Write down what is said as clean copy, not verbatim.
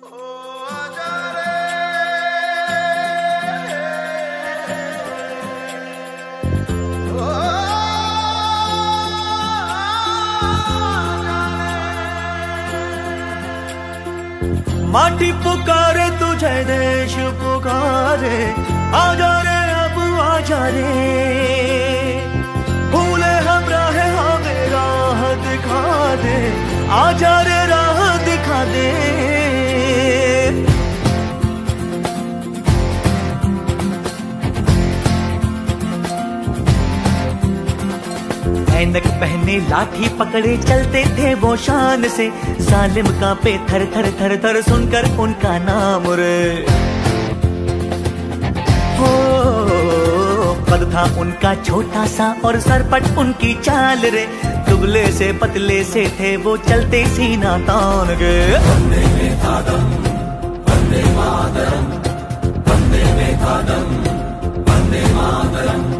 माटी पुकारे तुझे, देश पुकारे, आजा रे अब आजा रे। भूले हम राह हमें राह दिखा दे, आजा रे राह दिखा दे। ऐनक पहने लाठी पकड़े चलते थे वो शान से, सालिम कांपे थर थर थर थर सुनकर उनका नाम रे। हो पद था उनका छोटा सा और सरपट उनकी चाल रे, दुबले से पतले से थे वो चलते सीना तान गे। वंदे मातरम, वंदे मातरम, वंदे मातरम, वंदे मातरम।